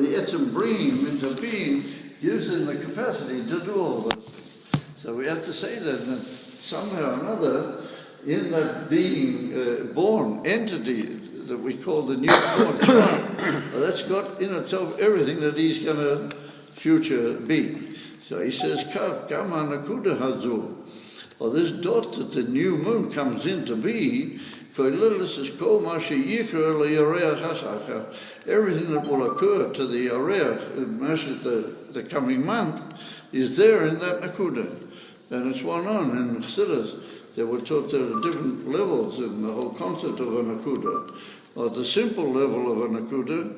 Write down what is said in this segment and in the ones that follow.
the etzem bringing him into being gives him the capacity to do all those things. So we have to say that somehow or another, in that being born entity that we call the newborn child, that's got in itself everything that he's going to future be. So he says, Kama nakuda hazu, or this dot that the new moon comes in to be, everything that will occur to the Yareach, the coming month, is there in that nakuda. And it's well known in Chassidus, they were taught there are different levels in the whole concept of a nakuda. Or the simple level of a nakuda,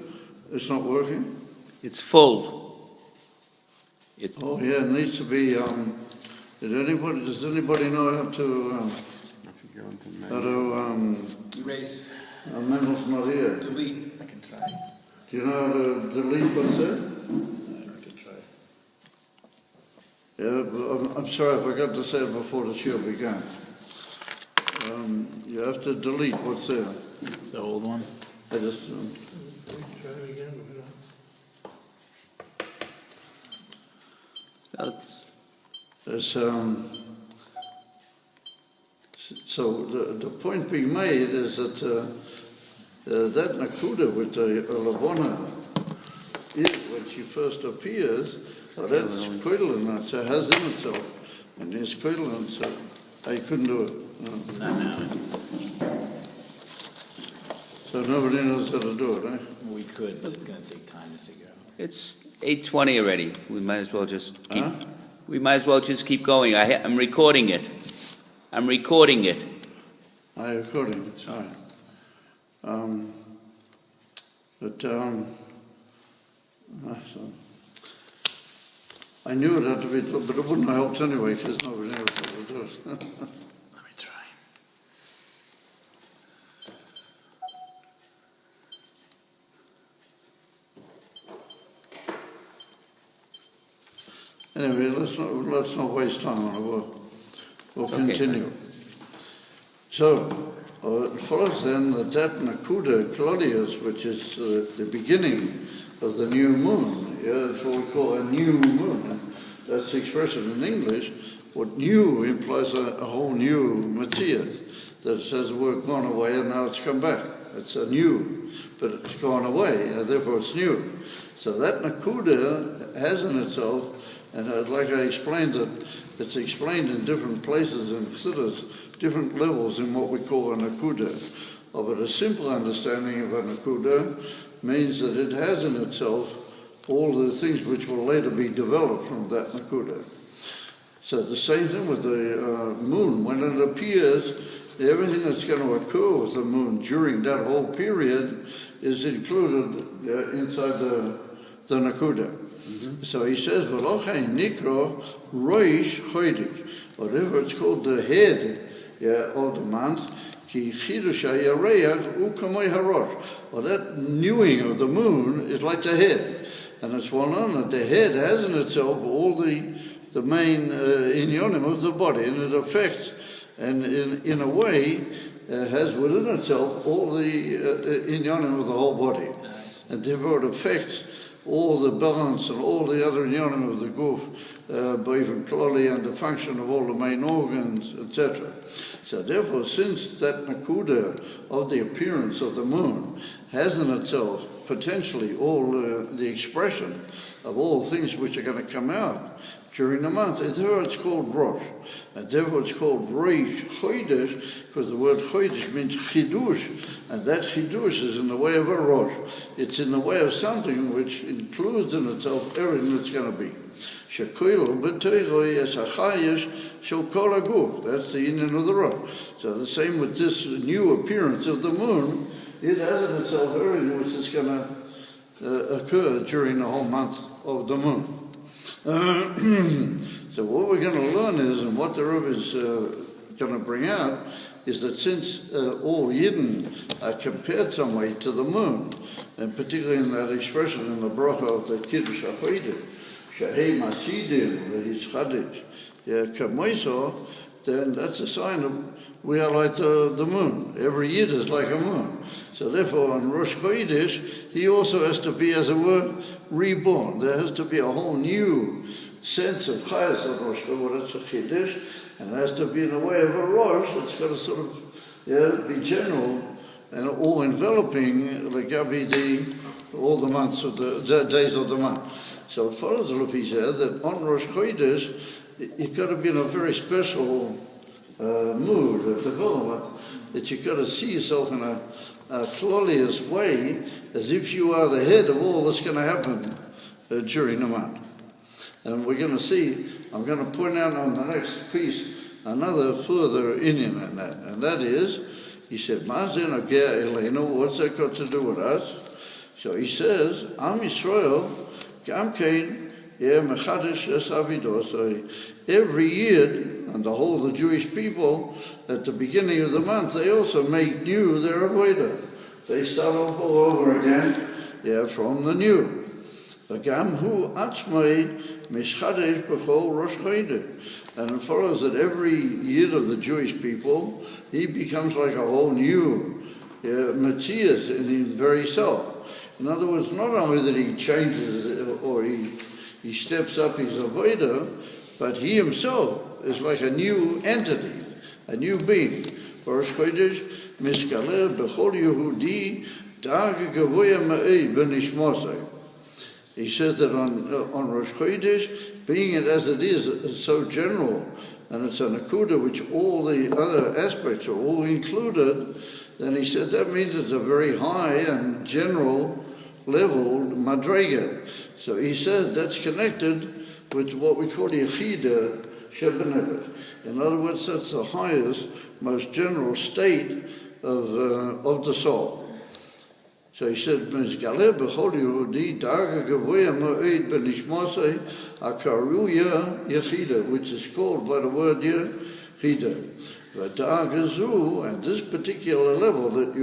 it's not working. It's full. Oh yeah, it needs to be. Does anybody know how to erase? Menos Maria. Delete. I can try. Do you know how to delete what's there? I can try. Yeah, but I'm sorry, I forgot to say it before the show began. You have to delete what's there. The old one? I just... Try it again. So the point being made is that that nakuda with the Lavona is when she first appears, that's koilan, so it has in itself, and it's koilan, so I couldn't do it. No. Not now. So nobody knows how to do it, eh? We could, but it's going to take time to figure out. It's 8:20 already. We might as well just keep. Huh? We might as well just keep going. I'm recording it. I'm recording it. I'm recording it. Sorry. I knew it had to be, but it wouldn't have helped anyway because nobody knows how to do it. Let me try. Anyway, let's not waste time on it. We'll continue. So, it follows then that Nakuda Claudius, which is the beginning of the new moon, that's what we call a new moon. That's the expression in English. What new implies a whole new Matthias. That says the word gone away and now it's come back. It's a new, but it's gone away, therefore it's new. So that Nakuda has in itself, and like I explained it, it's explained in different places in Chassidus, different levels in what we call a nakuda. But a simple understanding of a nakuda means that it has in itself all the things which will later be developed from that nakuda. So the same thing with the moon. When it appears, everything that's going to occur with the moon during that whole period is included inside the nakuda. Mm-hmm. So he says, "V'lochai nikro Rosh Hodesh," whatever it's called, the head of the month. Ki chidush hayareach u'kamei harosh. Well, that newing of the moon is like the head, and it's well known that the head has in itself all the main inyonim of the body, and it affects, and in a way, has within itself all the inyonim of the whole body, and therefore it affects all the balance and all the other inyonim of the goof, even clearly, and the function of all the main organs, etc. So therefore, since that nakuda of the appearance of the moon has in itself potentially all the expression of all things which are going to come out during the month, and therefore it's called Rosh, and therefore it's called Rosh Hodesh, because the word Hodesh means chidush, and that chidush is in the way of a Rosh. It's in the way of something which includes in itself everything that's going to be. That's the union of the Rosh. So the same with this new appearance of the moon, it has in itself everything which is going to occur during the whole month of the moon. So what we're going to learn is, and what the Rabbi is going to bring out, is that since all Yidden are compared some way to the moon, and particularly in that expression in the bracha of the Kiddush HaChodesh, Shehei Masidim V'Hischadish, Kamoiso, then that's a sign of we are like the moon. Every Yid is like a moon. So therefore, on Rosh Chodesh, he also has to be, as it were, reborn. There has to be a whole new sense of chayas on Rosh Chodesh, it's a Chiddush, and it has to be in the way of a Rosh. It's got to sort of be general and all-enveloping, like all the months of the days of the month. So it follows the Rabbi said that on Rosh Chodesh, you've got to be in a very special mood of development, that you've got to see yourself in a glorious way, as if you are the head of all that's going to happen during the month. And we're going to see, I'm going to point out on the next piece another further Indian in that, and that is, he said, what's that got to do with us? So he says, Am Yisrael, Gam Kein, Mechadesh Es Avidos. So every year, and the whole of the Jewish people, at the beginning of the month, they also make new their Avodah. They start off all over again, from the new. Gam Hu Atzmai Mischadesh B'chol Rosh Chodesh. And it follows that every year of the Jewish people, he becomes like a whole new Matthias in his very self. In other words, not only that he changes or he steps up his avodah, but he himself is like a new entity, a new being. Rosh Chodesh Miskalev B'chol Yehudi Dag Gavoya Ma'ei B'nishmosai. He says that on Rosh Chodesh, being it as it is, it's so general, and it's an akuda which all the other aspects are all included, then he said that means it's a very high and general level madrega. So he says that's connected with what we call the Yechida Shebenevet. In other words, that's the highest, most general state of the soul. So he said, "Mizgaleh b'chol Yehudi darga gavoya moed benishmasei akaruya yechida," which is called by the word yechida. V'darga, and this particular level that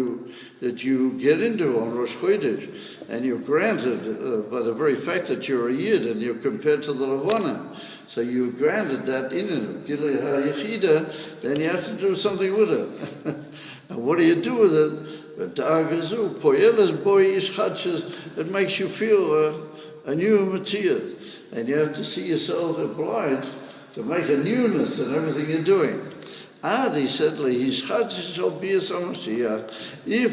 you get into on Rosh Chodesh, and you're granted by the very fact that you're a yid and you're compared to the Levana. So you're granted that in it, Gilei HaYechida, then you have to do something with it. And what do you do with it? It makes you feel a new material, and you have to see yourself obliged to make a newness in everything you're doing. He said, if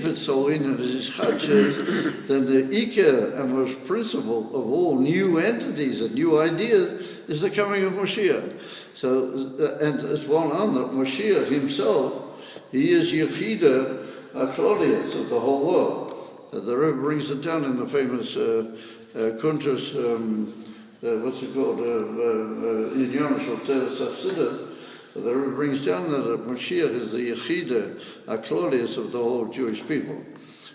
it's so in it as Chadshis, then the Ikar and most principle of all new entities and new ideas is the coming of Moshiach. So, and it's well known that Moshiach himself, he is Yechida Claudius of the whole world. The Rabbi brings it down in the famous Kuntrus, what's it called, in Yom Shoter Safsida. The Rabbi brings down that Moshiach is the Yechida Claudius of the whole Jewish people.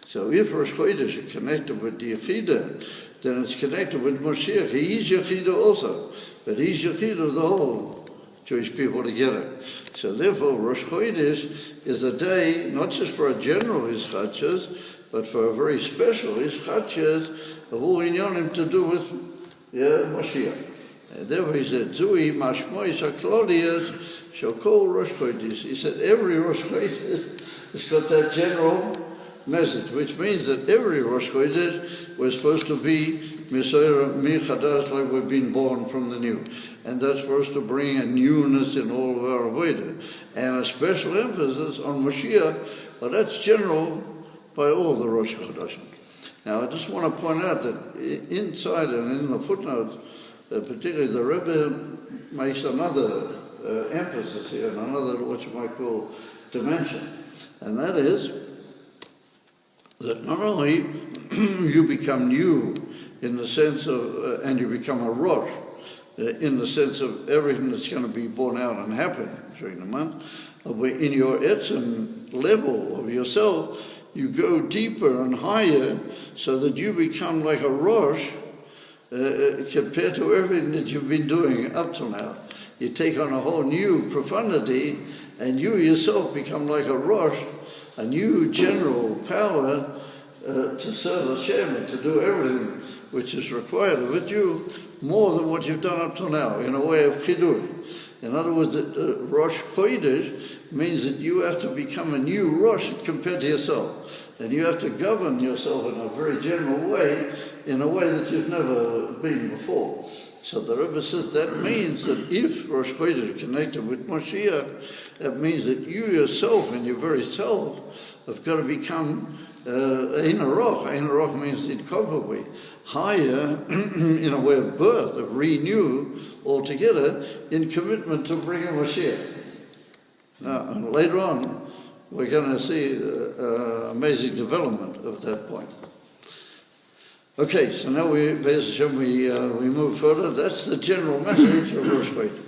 So if Rosh Chodesh is connected with the Yechida, then it's connected with Moshiach. He is Yechida also, but he's Yechida of the whole Jewish people together. So therefore, Rosh Chodesh is a day not just for a general Ischachas, but for a very special Ischachas of all inyanim to do with Moshiach. And therefore he said, Zui mashmois haklodias shall call Rosh Chodesh. He said every Rosh Chodesh has got that general message, which means that every Rosh Chodesh was supposed to be Misoira Michadas, like we've been born from the new. And that's for us to bring a newness in all of our Avodah. And a special emphasis on Mashiach, but that's general by all the Rosh Chodesh. Now I just want to point out that inside and in the footnotes, particularly the Rebbe makes another emphasis here, and another what you might call dimension. And that is that not only you become new in the sense of, and you become a Rosh, in the sense of everything that's going to be born out and happen during the month, in your etzem level of yourself, you go deeper and higher so that you become like a Rosh compared to everything that you've been doing up till now. You take on a whole new profundity, and you yourself become like a Rosh, a new general power to serve Hashem and to do everything which is required of you, more than what you've done up till now, in a way of chiddush. In other words, Rosh Hodesh means that you have to become a new Rosh compared to yourself. And you have to govern yourself in a very general way, in a way that you've never been before. So the Rebbe says that means that if Rosh Chodesh is connected with Moshiach, that means that you yourself and your very self have got to become Ein Aroch. Ein Aroch means incomparably higher in a way of birth, of renew altogether, in commitment to bring a Moshiach. Now, and later on, we're going to see amazing development of that point. Okay, so now we move further. That's the general message of Rosh Chodesh.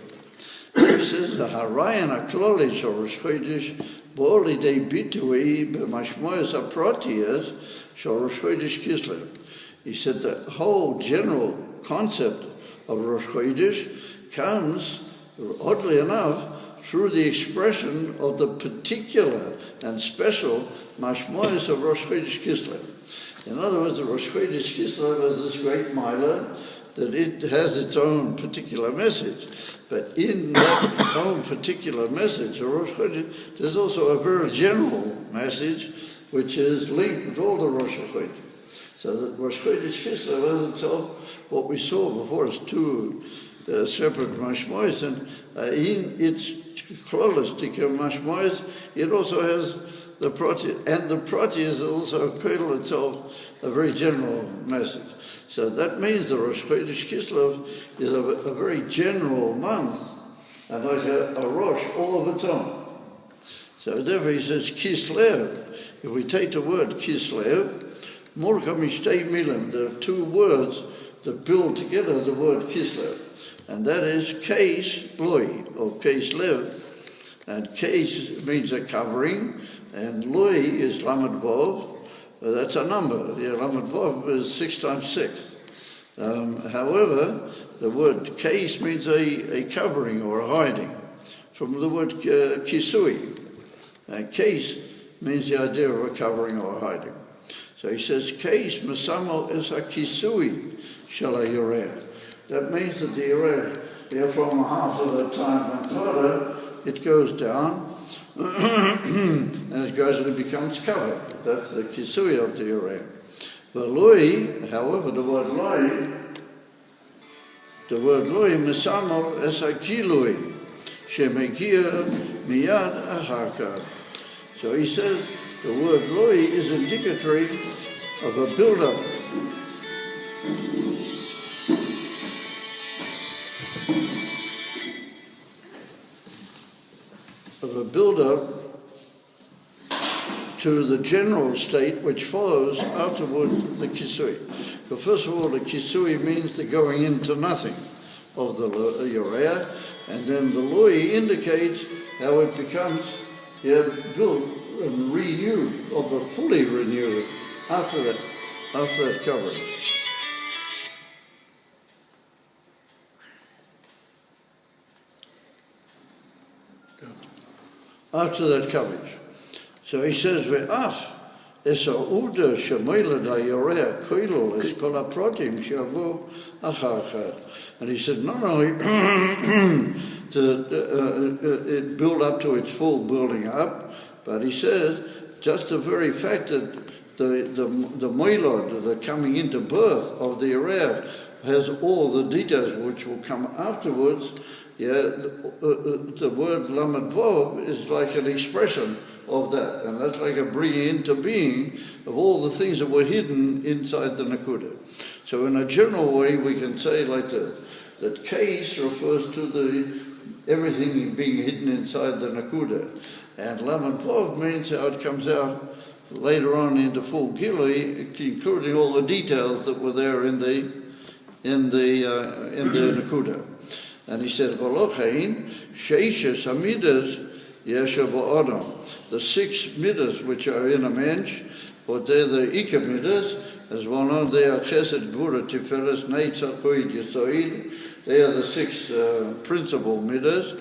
It says, "Harayan haklolish of Rosh Chodesh bo lidei bitui b'mashmoyos haprotiyos shel Rosh Chodesh Kislev." He said the whole general concept of Rosh Chodesh comes, oddly enough, through the expression of the particular and special mashmoyos of Rosh Chodesh Kislev. In other words, the Rosh Chodesh Kislev has this great milah that it has its own particular message. But in that own particular message, of Rosh Chodesh, there's also a very general message which is linked with all the Rosh Chodesh. So that Rosh Chodesh Kislev has itself, what we saw before, is two separate mashmoyos, and in its chlolistic mashmoyos, it also has the proti, and the proti is also cradle itself a very general message. So that means the Rosh Chodesh Kislev is a very general month, and like a Rosh all of its own. So therefore he says Kislev. If we take the word Kislev, Morka Mishtei Milim, there are two words that build together the word Kislev, and that is Keis Loi, or Kislev. And Keis means a covering, and Loi is Lamed Vov. That's a number. The Lamed Vov is 6 times 6. However, the word Keis means a covering or a hiding, from the word Kisui. And Keis means the idea of a covering or a hiding. So he says, Keis Masamo is a Kisui Shala Yoreh. That means that the Yoreh, from half of the time Mankara, it goes down, and it gradually becomes covered. That's the Kisui of the Yoreh. But Loi, however, the word Loi, Misamo es a Gilui, Shemegia Miyad Achaka. So he says, the word Loi is indicatory of a build-up. Of a build-up to the general state which follows afterward the Kisui. So first of all, the Kisui means the going into nothing of the Yoreh, and then the Lui indicates how it becomes built and renewed, or fully renewed after that covering. After that coverage. So he says, Ve'af, es ha'uda shemoila da'yoreh koilo es kol ha'protim she'avu achar. And he said, not only it build up to its full building up, but he says, just the very fact that the moilod, the coming into birth of the Yoreh, has all the details which will come afterwards. The word Lamed Vov is like an expression of that, and that's like a bringing into being of all the things that were hidden inside the Nakuda. So in a general way, we can say like that Keis refers to everything being hidden inside the Nakuda, and Lamed Vov means how it comes out later on into full Gilui, including all the details that were there in the Nakuda. And he said, V'lochein sheishes hamidas yesha ba'adam. The 6 midas which are in a mensch, but they're the Ika midas, as one on they are chesed, gvura, tiferes, neitz, koid, yisoid. They are the 6 principal midas.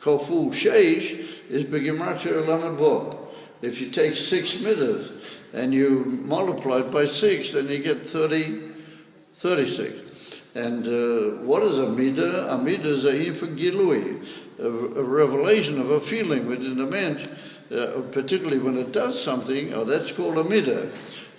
Kofu sheish is begimatria lamed vov. If you take 6 midas and you multiply it by 6, then you get 36. And what is a midah? A midah is a infant gilui, a revelation of a feeling within the man, particularly when it does something, that's called a midah.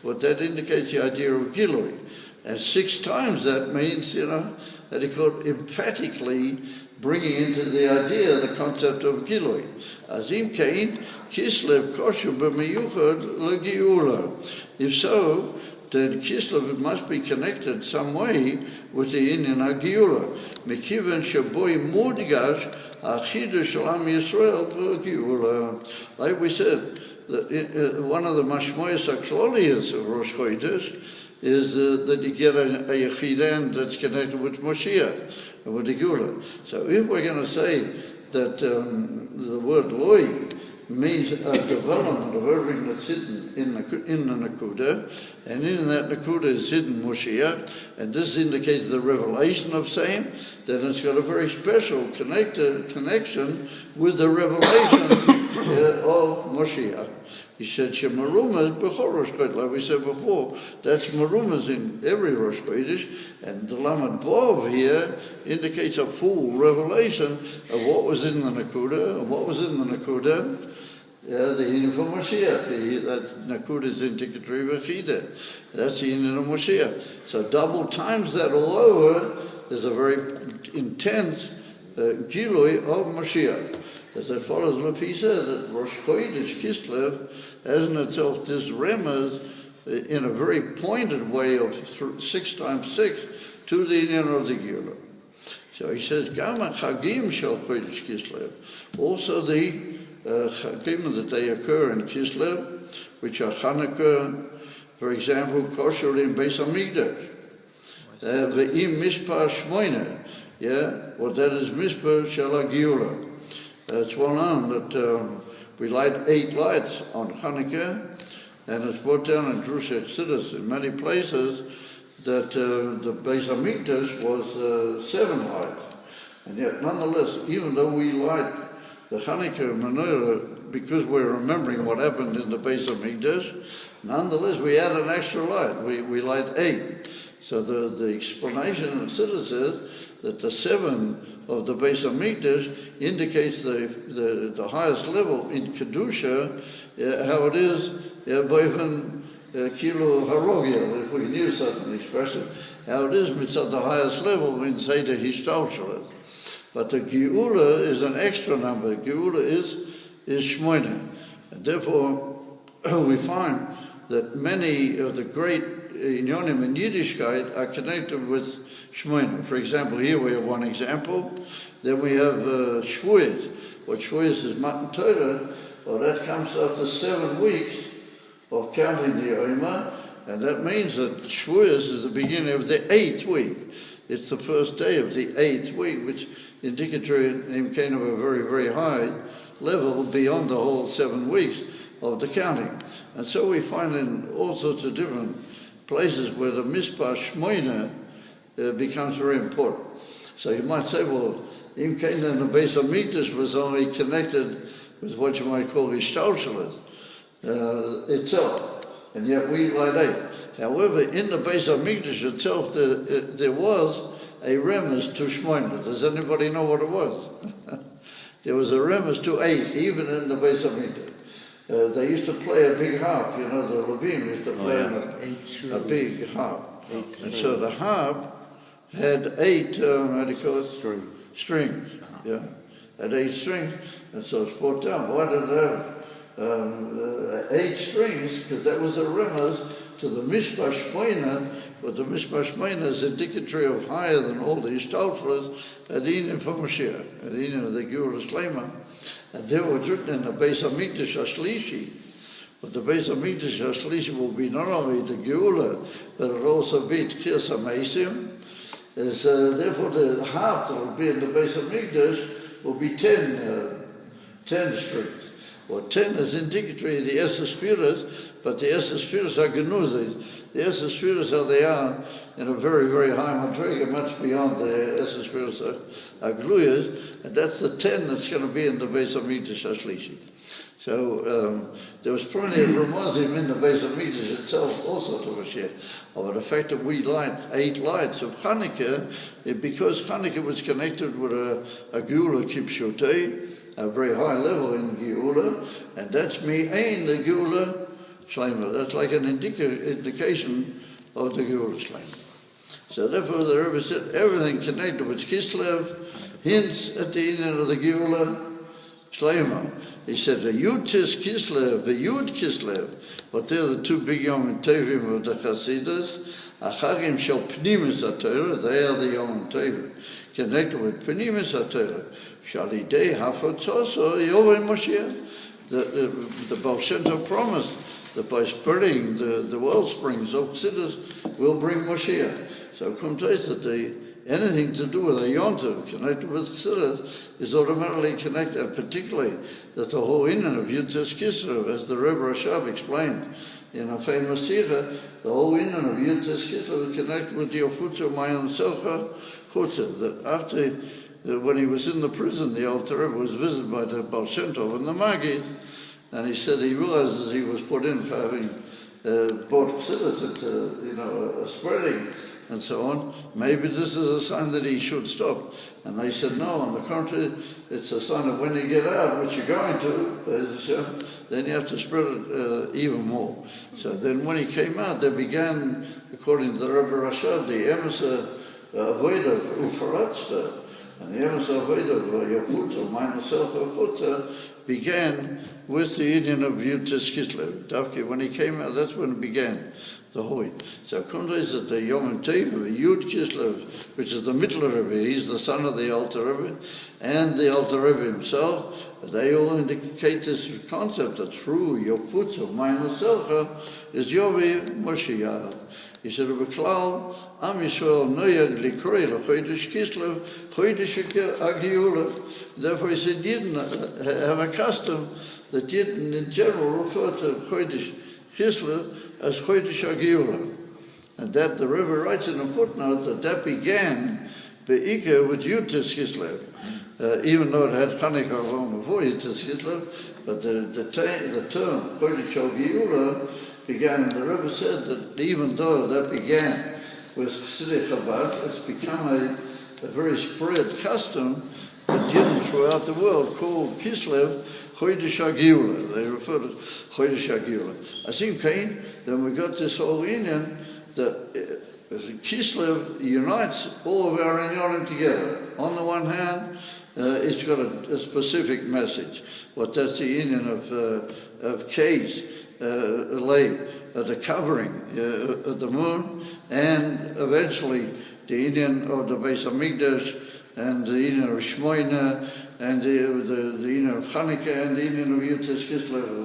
What that indicates the idea of gilui. And 6 times that means, that he could emphatically bringing into the idea the concept of gilui. Azim kain Kislev kosher b'miyuchad l'giula. If so, then Kislev must be connected some way with the Inyan HaGiula. Mekivan shaboy mudgash achidush Shalom Yisrael b'Giula. Like we said, that one of the mashmoyas HaKloliyas of Rosh Hodesh is that you get a Yechidan that's connected with Moshiach, with the Geula. So if we're going to say that the word Loi means a development of everything that's hidden in the Nakuda, and in that Nakuda is hidden Moshiach, and this indicates the revelation of same, then it's got a very special connection with the revelation of Moshiach. He said, Shemarumas b'chol Rosh Chodesh, like we said before, that's Marumas in every Rosh Chodesh, and the Lamed Vav here indicates a full revelation of what was in the Nakuda, and what was in the Nakuda, the Inyan for Moshiach. That Nakuda is indicatory of Achidah. That's the Inyan of Moshiach. So double times that all over, there's a very intense Gilui of Moshiach. As far as Lepi said, that Rosh Chodesh Kislev has in itself this remez in a very pointed way of 6 times 6 to the Inyan of the Gila. So he says, Gama Chagim Shal Chodesh Kislev. Also the Chagim that they occur in Kislev, which are Chanukah, for example, Kosher in Beis HaMikdash. Ve'im Mispar Shmoyne. Well, that is Mispar Shal HaGiula. It's well known that we light 8 lights on Hanukkah, and it's brought down in Jerusalem in many places that the Beis HaMikdash was 7 lights. And yet, nonetheless, even though we light the Hanukkah menorah because we're remembering what happened in the Beis HaMikdash, nonetheless, we add an extra light. We light 8. So the explanation in the Siddur says that the 7 of the Beis HaMikdash indicates the highest level in Kedusha, how it is, Boifen Kilo Harogia, if we can use such an expression, how it is at the highest level in Seder Hishtalshalet. But the Geula is an extra number. Geula is Shmoyne. And therefore, we find that many of the great Inyonim in Yiddishkeit are connected with Shmoyne. For example, here we have one example. Then we have Shvuos. What Shvuos is Matan Torah. Well, that comes after 7 weeks of counting the Yoma, and that means that Shvuos is the beginning of the 8th week. It's the first day of the 8th week, which indicatory in kind of a very, very high level beyond the whole 7 weeks of the counting. And so we find in all sorts of different places where the Mispar Shmoyne becomes very important. So you might say, well, Im Kain and the Beis HaMikdash was only connected with what you might call Hishtalshalet itself, and yet we light 8. However, in the Beis HaMikdash itself, there was a remez to Shmoyne. Does anybody know what it was? There was a remez to 8, even in the Beis HaMikdash. They used to play a big harp, the Rabbi used to play a big harp. And so the harp had 8, strings. Had 8 strings, and so it's brought down. Why did it have 8 strings? Because that was a remez to the Mishpah Shmoyne, but the Mishpah Shmoyne is indicatory of higher than all the Hishtalshalet at the Inyan for Moshiach, at the Inyan of the Geula Shlema. And there was written in the Beis HaMikdash HaShlishi, but the Beis HaMikdash HaShlishi will be not only the Geula, but it will also be Tchias HaMeisim. Therefore, the harp that will be in the Beis HaMikdash will be 10 strings. Well, 10 is indicatory of the Esser Spheres, but the Esser Spheres are Genuzes. The Esser Spheres are they are in a very, very high madriga, much beyond the Esser Spheres are Gluyas, and that's the 10 that's going to be in the Beis HaMikdash HaShlishi. So there was plenty of Ramazim in the base of Mikdash itself also to Mashiach. But the fact that we light 8 lights of Hanukkah, because Hanukkah was connected with a Geula Kipshutei, a very high level in Geula, and that's Me'ain the Geula Shlema. That's like an indication of the Geula Shlema. So therefore the Rebbe said everything connected with Kislev hints at the end of the Geula Shlema. He said the Yud Tis Kislev, the Yud Kislev, but they're the 2 big Yom Tovim of the Chasidus. Achagim Shel Pnimis HaTorah, they are the Yom Tovim, connected with Pnimis HaTorah. Shalidei Hafotzoso Yovei Moshiach. The Baal Shem Tov promised that by spreading the wellsprings of Chassidus will bring Moshiach. So come to us that anything to do with a Yontiv connected with Chassidus is automatically connected, and particularly that the whole inyan of Yud-Tes Kislev, as the Rebbe Rashab explained in a famous Sikha, the whole inyan of Yud-Tes Kislev is connected with the Ofutza Mayan Socha Chutza, that after, when he was in the prison, the Alter Rebbe was visited by the Baal Shem Tov and the Maggid, and he said he realized he was put in for having brought Chassidus into, a spreading and so on. Maybe this is a sign that he should stop. And they said, no, on the contrary, it's a sign that when you get out, which you're going to, then you have to spread it even more. So then when he came out, they began, according to the Rebbe Rashad, the Emes Avodah Ufaratsta, and the Emes Avodah Yafutza, Mainasel Chutza, began with the Indian of Yud-Tes Kislev. When he came out, that's when it began. The Hoy. So Kunda is that the Yom Tov, Yud Kislev, which is the middle Rebbe, he's the son of the Alter Rebbe, and the Alter Rebbe himself, they all indicate this concept that through your foot of Mainaselcha is Yovi Moshiach. He said, Beklal, Am Yisrael Noyag Likroi Chodesh Kislev, Chodesh Agiula. Therefore he said, Yidden have a custom that Yidden in general refer to Chodesh Kislev as Hodesh Agiula. And that the Rebbe writes in a footnote that began Be'ika with Yud-Tes Kislev. Even though it had Chanukah long before Yud-Tes Kislev, but the term Hodesh Agiula began, and the Rebbe said that even though that began with Chassidic Chabad, it's become a very spread custom that Yidden throughout the world called Kislev Hodesh Agiula. They refer to Hodesh Agiula. I think, Cain, then we got this whole Indian that Kislev unites all of our Inyanim together. On the one hand, it's got a specific message. What that's the Indian of K's, the covering of the moon, and eventually the Indian of the Beis Hamikdash, and the Indian of Shmoyna, and the Indian of Chanukah, and the Indian of Yud-Tes Kislev.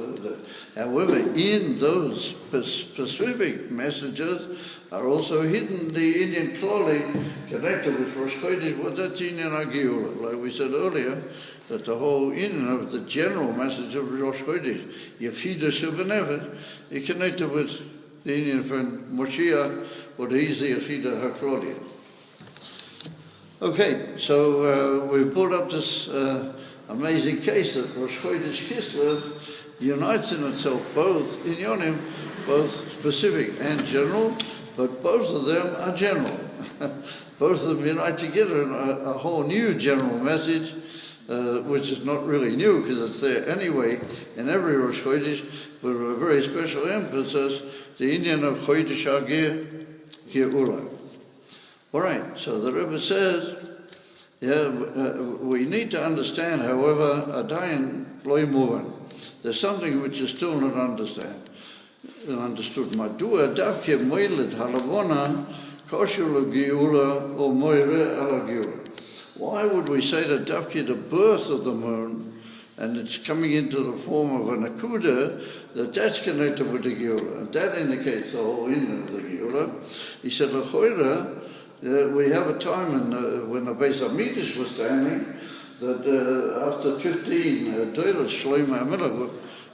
However, in those specific messages are also hidden the Indian clothing connected with Rosh Chodesh. Well, that's Indian Agiula. Like we said earlier, that the whole Indian of the general message of Rosh Chodesh, Yefida Shubanevet, is connected with the Indian from Moshiach, but he's the Yefida HaKlodia. Okay, so we pulled up this amazing case that Rosh Chodesh Kislev unites in itself both Inyanim, both specific and general, but both of them are general. Both of them unite together in a whole new general message, which is not really new because it's there anyway in every Rosh Chodesh, but with a very special emphasis, the Indian of Chodesh Agir Geula. All right, so the Rebbe says, we need to understand, however, Adayin Loi Muvan. There's something which is still not understood. Madua Davke Moiled Halavona Koshul Geula or Moire Ala Geula. Why would we say that Davke, the birth of the moon, and it's coming into the form of an akuda, that's connected with the Geula? And that indicates the whole inyan of the Geula. He said, we have a time when the Beis Hamikdash was standing, that after 15 Doros, Shlomo HaMelech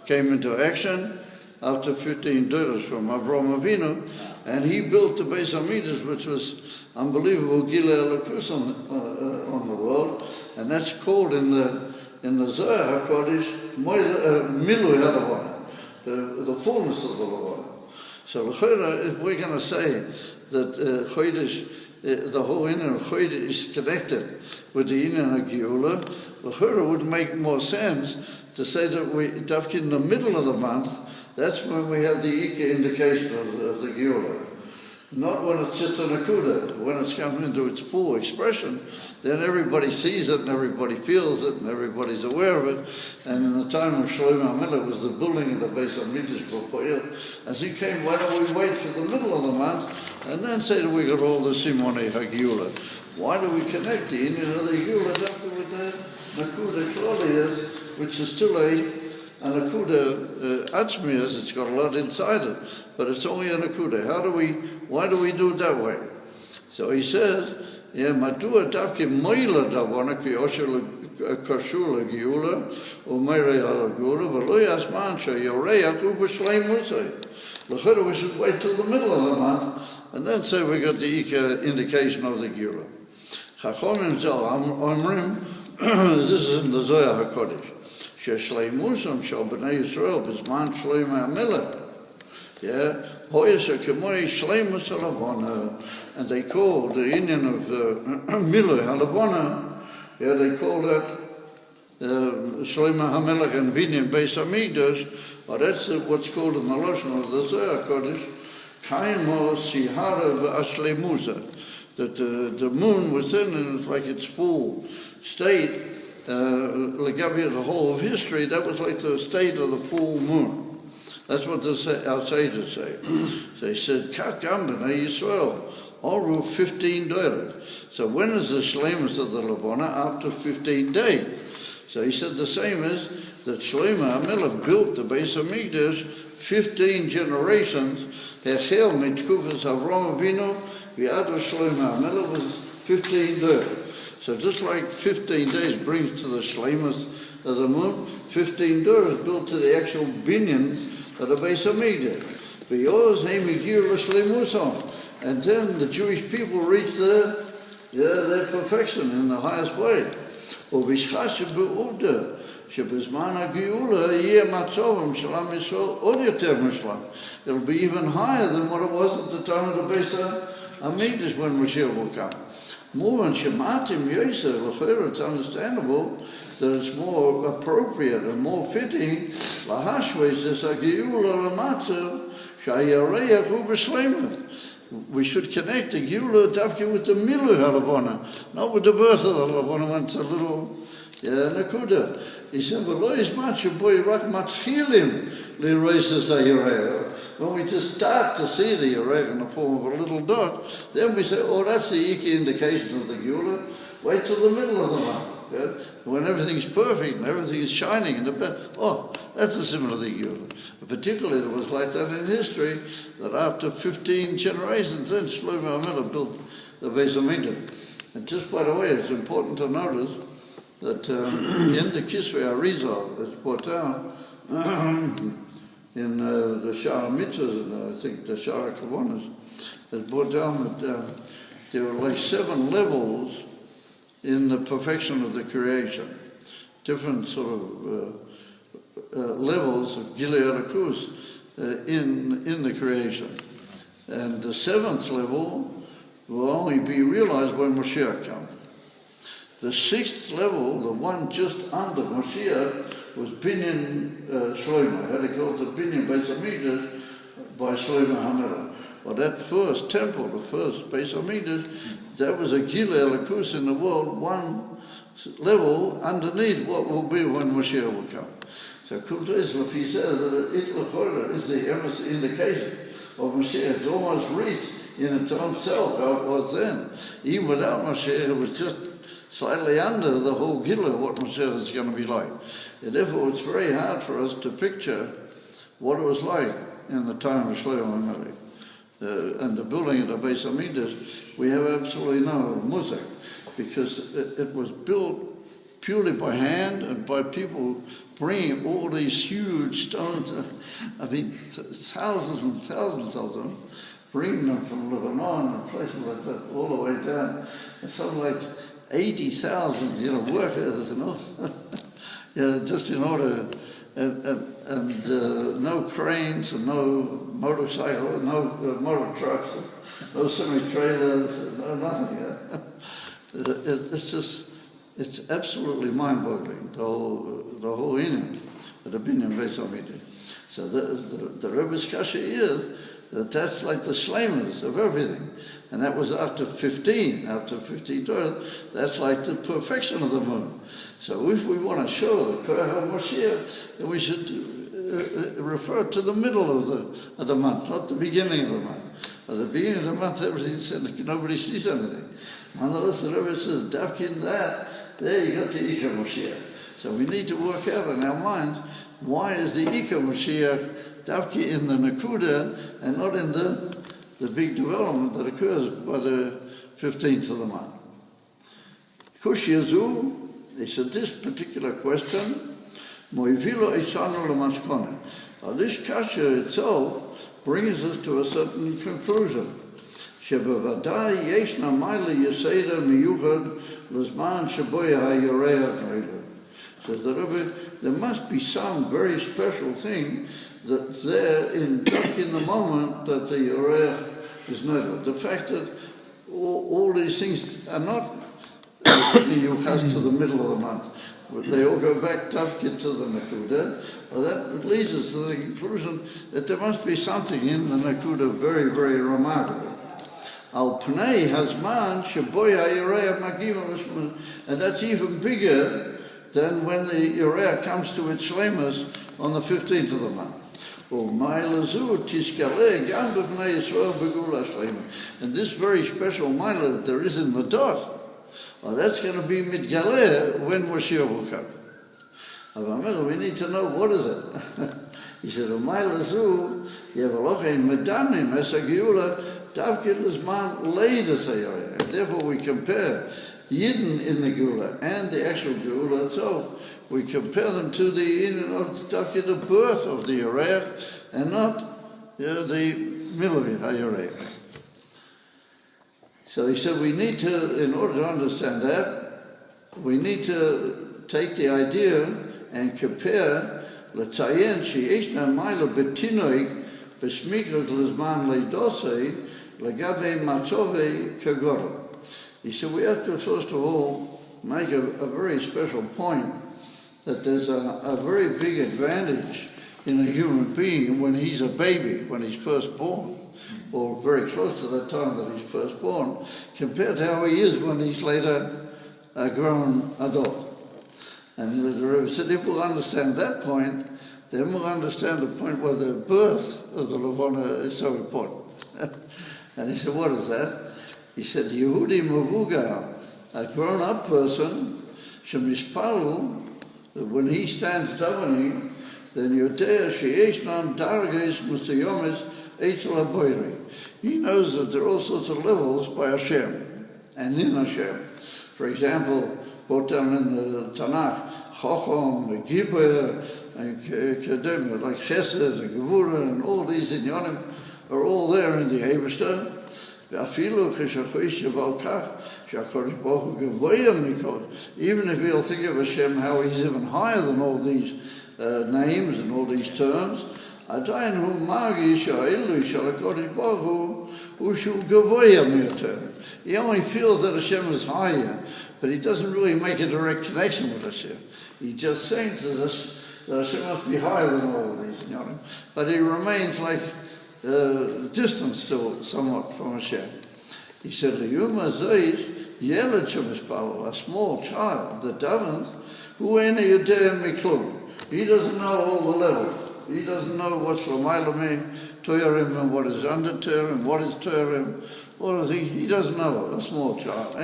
came into action, after 15 Doros from Avraham Avinu, and he built the Beis Hamikdash, which was unbelievable Gilei Elokus on the world, and that's called in the Zohar HaKodesh Milu Halavana, the fullness of the Lavana. So if we're going to say that Hodesh, the whole Inyan of Hodesh is connected with the Inyan of Geula, it would make more sense to say that in the middle of the month, that's when we have the Ika indication of the Geula. Not when it's just an Akuda. When it's coming into its full expression, then everybody sees it and everybody feels it and everybody's aware of it. And in the time of Shlomo HaMelech was the building of the Beis HaMikdash before it. As he came, why don't we wait for the middle of the month and then say that we got all the Simone HaGeula? Why do we connect the Inyan of the Geula after with the Nakuda Klolias, which is still an Akuda Atzmias? It's got a lot inside it, but it's only an Akuda. Why do we do it that way? So he says, Madua Davke Moila Davana Ki Oshel Kashula Geula, or Mere Ala Geula, but Loyas Mancha, Yoreya Kuba Shlem Musay. We should wait till the middle of the month and then say we got the indication of the Geula. Chachonim Zal Amrim, this is in the Zohar HaKodesh. Sheshleimusam shal b'nei Yisrael b'zman Shlomo HaMelech. Hoyesha k'moi shleimus halavona, and they call the Inyan of Milu halavona. They call that Shlomo HaMelech and Binyan Beis HaMikdash. But that's what's called in the Lashon of the Zohar Kodesh, Kaimo Sihara v'Ashlemusa. That the moon was in, and it's like its full state. Legabi, the whole of history, that was like the state of the full moon. That's what our sages say. They said, Kakam b'nei Yisrael, all rule 15 days. So when is the shlemus of the Lavona? After 15 days. So he said the same is that Shlomo HaMelech built the Beis HaMikdash 15 generations. Hechel mitkufas Avraham Avinu, v'adu Shlomo HaMelech was 15 days. So just like 15 days brings to the shlemus of the moon, 15 days built to the actual binyan of the Beis HaMikdash. And then the Jewish people reach their perfection in the highest way. It'll be even higher than what it was at the time of the Beis HaMikdash when Mashiach will come. More than Shematim Yosef, it's understandable that it's more appropriate and more fitting. We should connect the Geula Davke with the Milu Halavona, not with the birth of the Halavona when it's a little Nakuda. He said, when we just start to see the Yereg in the form of a little dot, then we say, oh, that's the Iki indication of the Geula. Wait till the middle of the month. Yeah? When everything's perfect and everything is shining in the bed. Oh, that's a symbol of the Geula. Particularly, it was like that in history, that after 15 generations, then Shlomo HaMelech built the Beis HaMikdash. And just by the way, it's important to notice that in the Kislev Arizal, it's brought down in the Shara Mitzvahs, and I think the Shara Kavonas, it's brought down that there were like 7 levels in the perfection of the creation. Different sort of levels of Gilei Elokus in the creation. And the 7th level will only be realized when Mashiach comes. The 6th level, the one just under Mashiach, was Binyan Shlomo. How they call it the Binyan Beis HaMikdash by Shlomo HaMelech. Well, that first temple, the first Beis HaMikdash, that was a Gilei Elokus in the world, one level underneath what will be when Mashiach will come. So Kultus, if he says that it is the indication of Mashiach, it's almost reached in its own self how it was then. Even without Mashiach, it was just slightly under the whole Gilui, what Mashiach is going to be like. And therefore, it's very hard for us to picture what it was like in the time of Shlomo HaMelech. And the building of the Beis HaMikdash, we have absolutely no muzak, because it was built purely by hand and by people bringing all these huge stones, I mean, thousands and thousands of them, bringing them from Lebanon and places like that all the way down. It's something like 80,000, workers, just in order and no cranes and no motorcycle, no motor trucks, no semi-trailers, no nothing. It's just, it's absolutely mind-boggling, the whole inyan, the binyan Beis Hamikdash. So the Rebbe's kasha is that that's like the shlemos of everything. And that was after 15 Torah, that's like the perfection of the moon. So if we want to show the Kohen Moshiach, then we should refer to the middle of the month, not the beginning of the month. At the beginning of the month, everything's said, nobody sees anything. Nonetheless, the Rebbe says, Davkin that, there you got the Ika Moshiach. So we need to work out in our minds, why is the Ika Moshiach Davki in the Nakuda and not in the big development that occurs by the 15th of the month? Kush Yazu, he said this particular question, Moivilo Isano Lamaskone. This kasha itself brings us to a certain conclusion. Shebavadai Yeshna Maila Yeseda Miyuchad Luzman Shaboya Yoreach Noida. Says the Rebbe, there must be some very special thing that's there in the moment that the Yoreach is noted. The fact that all these things are not Yuchas to the middle of the month. They all go back Tavkid to the Nakuda. Well, that leads us to the conclusion that there must be something in the Nakuda very, very remarkable. Al Pnei Hazman Shaboya Yoreach Magim, and that's even bigger than when the Yoreach comes to its shlemus on the 15th of the month. And this very special Maila that there is in the dot, well, that's going to be mitgaleh when Moshiach will come. We need to know what is it. He said, Maila zu yevelochein medanim es hageula davkid lizman leidas hayoreach. Therefore we compare Yidden in the Geula and the actual Geula itself. We compare them to the the birth of the Yoreach and not the middle of it, Yoreach. So he said we need to, in order to understand that, we need to take the idea and compare L'tzayen she'eshna mayla betinoik b'shmikrat l'zman leidosei l'gabe matzove kagoro. He said we have to first of all make a very special point that there's a very big advantage in a human being when he's a baby, when he's first born, or very close to the time that he's first born, compared to how he is when he's later a grown adult. And the Rebbe said if we'll understand that point, then we'll understand the point where the birth of the Levana is so important. And he said, what is that? He said, Yehudi Mavuga, a grown-up person, Shemishpalu, when he stands davening, then Yodea She'eshnam Darges Musayomis Eitzel HaBoiri. He knows that there are all sorts of levels by Hashem and in Hashem. For example, brought down in the Tanakh, Chochom, Gibber, and Kedem, like Chesed and Gevura, and all these inyanim are all there in the Eibishter. Even if you'll think of Hashem, how he's even higher than all these names and all these terms, he only feels that Hashem is higher, but he doesn't really make a direct connection with Hashem. He just senses us that Hashem must be higher than all of these, but he remains like distance still somewhat from Hashem. He said, a small child that davens, he doesn't know all the levels. He doesn't know what's Lamailami, Toyarim, and what is under Toyarim, what is Toyarim. What is he doesn't know, a small child.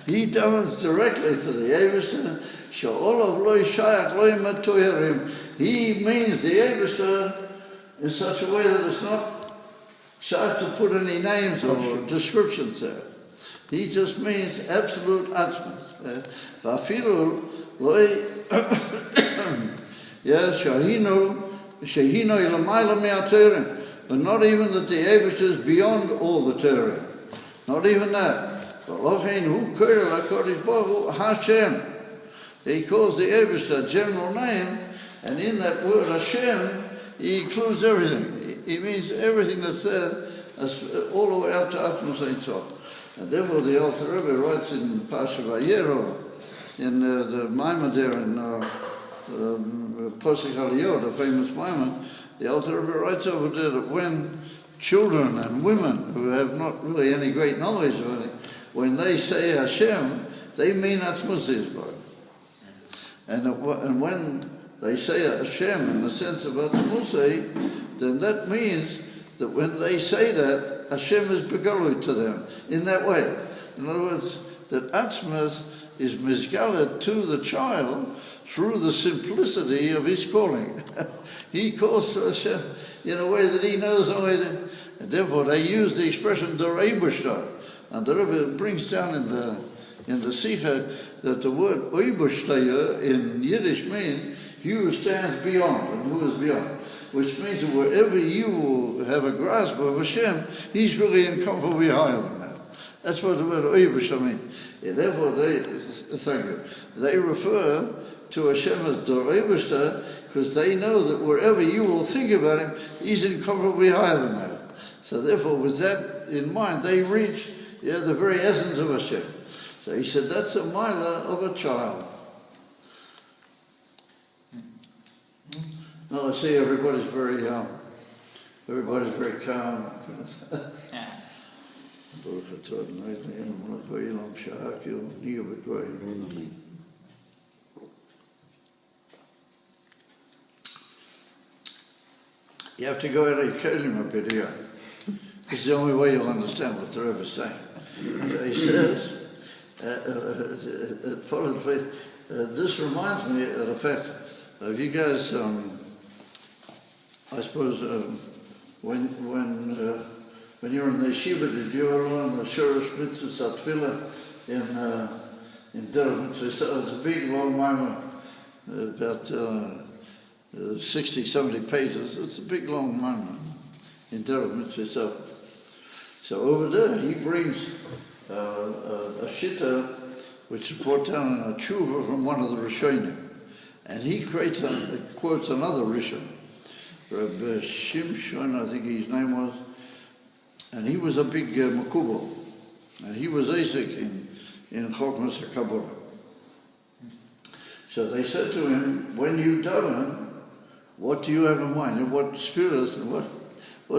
He davens directly to the Eivishter. He means the Eivishter in such a way that it's not shy to put any names or descriptions there. He just means absolute atzmas. But not even that the Eibush is beyond all the Torah. Not even that. Hashem. He calls the Eibishter a general name, and in that word Hashem, he includes everything. He means everything that's there, all the way up to Atmos Ein Sof. And therefore the Alter Rebbe writes in Pasha Vayero, in the Maimon there in Posek Aliyot, the famous Maimon, the Alter Rebbe writes over there that when children and women who have not really any great knowledge of it, when they say Hashem, they mean Atmos Yisborach. And when they say Hashem in the sense of Atmos, then that means that when they say that, Hashem is begalui to them in that way. In other words, that Atmos is misgaled to the child through the simplicity of his calling. He calls to Hashem in a way that he knows only that. And therefore they use the expression der Eibishter. And the Rebbe brings down in the Sikha that the word Eibishter in Yiddish means he who stands beyond and who is beyond. Which means that wherever you have a grasp of Hashem, he's really incomparably higher than that. That's what the word Eibishter means. And therefore they refer to Hashem as der Eibishter because they know that wherever you will think about him, he's incomparably higher than that. So therefore, with that in mind, they reach the very essence of Hashem. So he said, that's a mila of a child. Now I see everybody's very calm. You have to go out of Kislev a bit here. It's the only way you'll understand what the Rebbe is saying. He says, this reminds me of the fact of you guys, I suppose, when you're in the yeshiva, did you ever learn the Shorosh Mitzvah Tefillah in Derech Mitzvah? So it's a big, long Maimon, about 60, 70 pages. It's a big, long Maimon in Derech Mitzvah. So over there, he brings a shitta which is brought down in a tshuva from one of the Rishonim. And he quotes another Rishon, Rabbi Shimshon, I think his name was, and he was a big Makubal, and he was Isaac in Chokmas Kabbalah. So they said to him, when you daven, what do you have in mind? And what spirits and what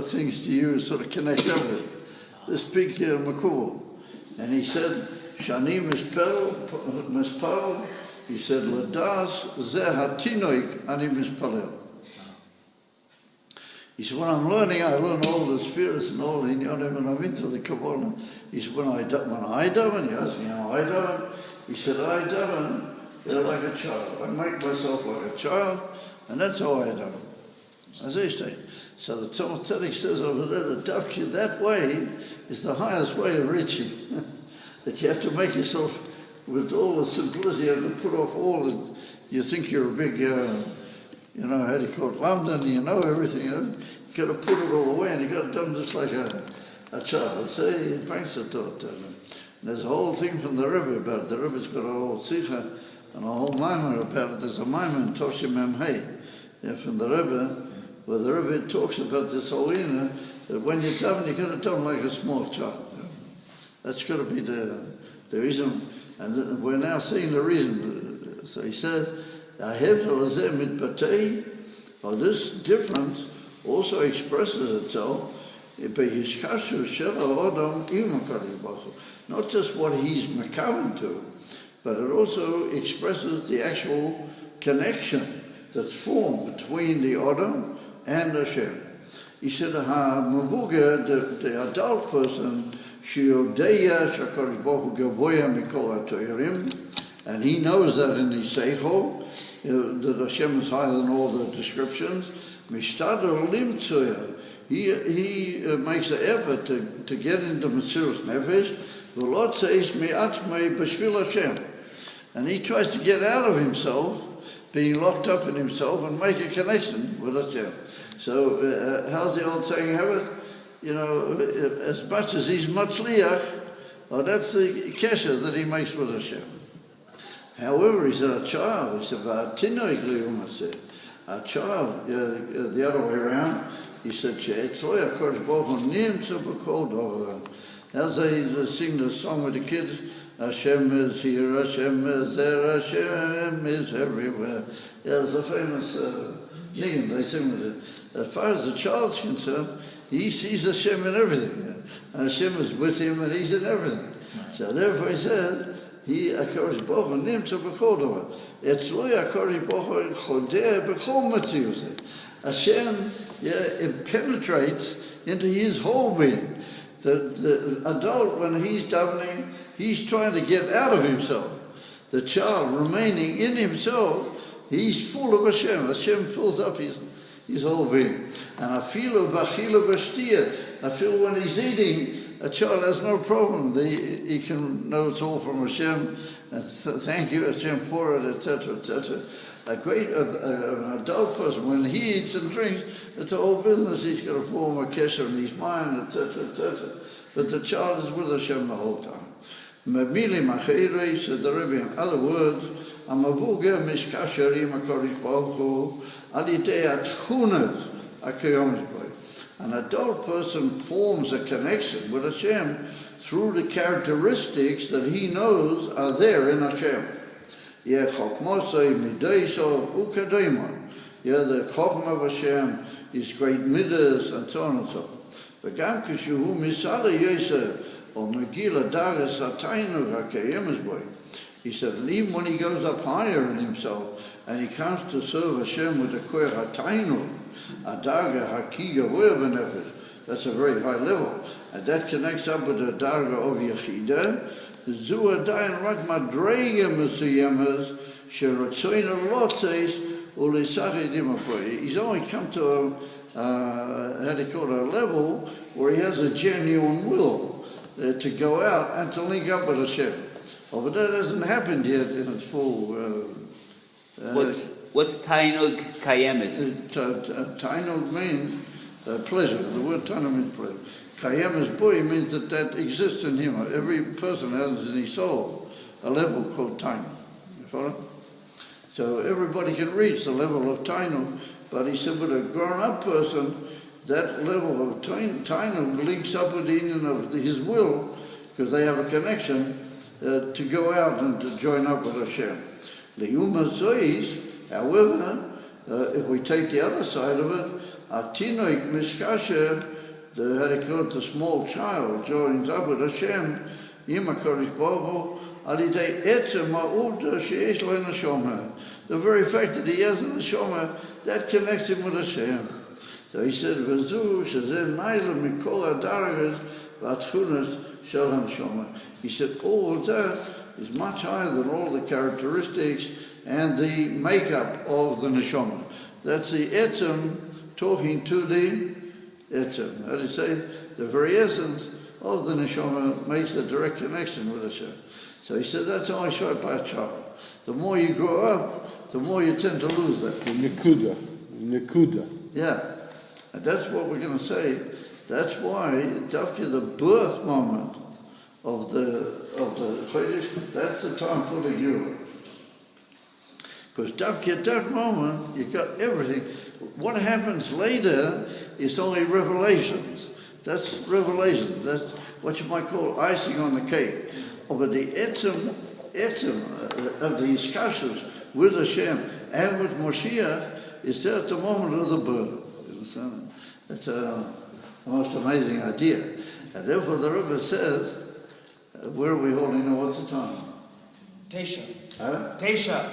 things do you sort of connect up with? This big Makubal. And he said, Shani mispal, he said, Ladas zeh hatinoik ani mispalel. He said, when I'm learning, I learn all the spirits and all the inyanim, and I'm into the Kabbalah. He said, when I daven, he asked me how I daven. He said, I daven like a child. I make myself like a child, and that's how I daven. As I say. So the Tzemach Tzedek says over there that that way is the highest way of reaching. That you have to make yourself, with all the simplicity, you have to put off all the, you think you're a big, how do you call it, London, you know everything. You've got to put it all away, and you've got to do just like a child. Say, he brings it to it. There's a whole thing from the Rebbe about it. The Rebbe's got a whole sikha and a whole maimon about it. There's a maimon in Toshim Memhei from the Rebbe, where the Rebbe talks about this whole inner, that when you daven, you've got to daven like a small child. That's got to be the reason, and we're now seeing the reason. So he says, this difference also expresses itself not just what he's makavan to, but it also expresses the actual connection that's formed between the Adam and Hashem. He said, the adult person, and he knows that in his seichel, that Hashem is higher than all the descriptions. He makes the effort to get into Mesiras Nefesh. And he tries to get out of himself, being locked up in himself, and make a connection with Hashem. So how's the old saying have it? As much as he's matzliach, Oh, that's the kesher that he makes with Hashem. However, he said, a child, he said, a child, the other way around, he said, as they sing the song with the kids, Hashem is here, Hashem is there, Hashem is everywhere. There's a famous niggun they sing with it. As far as the child's concerned, he sees Hashem in everything. And Hashem is with him and he's in everything. So therefore he said, he HaKadosh Baruch Hu nimtza b'kol davar. Etzlo HaKadosh Baruch Hu chodeh b'kol metzius. Hashem, it penetrates into his whole being. The adult, when he's davening, he's trying to get out of himself. The child remaining in himself, he's full of Hashem. Hashem fills up his whole being. And I feel b'achila b'shtia. I feel when he's eating, a child has no problem. He can know it's all from Hashem, and thank you Hashem for it, etc., etc. An adult person, when he eats and drinks, it's a whole business. He's got to form a kesher in his mind, etc., etc. But the child is with Hashem the whole time. Mabili machirei, said the Rabbi. In other words, amavuga mishkasher im HaKadosh Baruch Hu al yidei atchunas HaKayomis Bo. An adult person forms a connection with Hashem through the characteristics that he knows are there in Hashem. The Chokmah of Hashem, his great midas, and so on and so on. He said, even when he goes up higher in himself, and he comes to serve Hashem with the Koher HaTainu, Adaga Hakiga Nefesh, that's a very high level. And that connects up with the Darga of Yechida. Zu Adayin Rak Madrega Mesuyemes, Sheratzoyin Lotzes, Ulisachid Imapoi. He's only come to a level where he has a genuine will to go out and to link up with Hashem. Oh, but that hasn't happened yet in its full... What's Tainug Kayemis? Tainug means pleasure. The word Tainug means pleasure. Kayemis Boy means that exists in him. Every person has in his soul a level called Tainug. You follow? So everybody can reach the level of Tainug, but he said with a grown-up person, that level of Tainug links up with the union of his will, because they have a connection to go out and to join up with Hashem. However, if we take the other side of it, Atinoik Mishkasher, the small child joins up with Hashem, Im HaKadosh Baruch Hu, Alidei Etzem Ma'uda Sheyesh Lo Neshama. The very fact that he has a neshama, that connects him with Hashem. So he said, V'zu shezeh naila mikol hadaragas v'atchunas shel haneshama. He said, all of that is much higher than all the characteristics and the makeup of the neshama. That's the etzem talking to the etzem. How do you say? The very essence of the neshama makes a direct connection with Hashem. So he said, that's only showed by a child. The more you grow up, the more you tend to lose that. Nekuda. Yeah. And that's what we're going to say. That's why, after the birth moment of the Hodesh, that's the time for the Guru. Because at that moment, you got everything. What happens later is only revelations. That's revelations. That's what you might call icing on the cake. But the etzem of the discussions with Hashem and with Moshiach is there at the moment of the birth. You understand? It's a most amazing idea. And therefore the Rabbi says, where are we holding now? What's the time? Tesha. Huh? Tesha.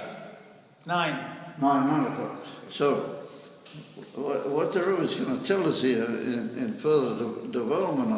9. 9 o'clock. So, what the Rabbi is going to tell us here in further development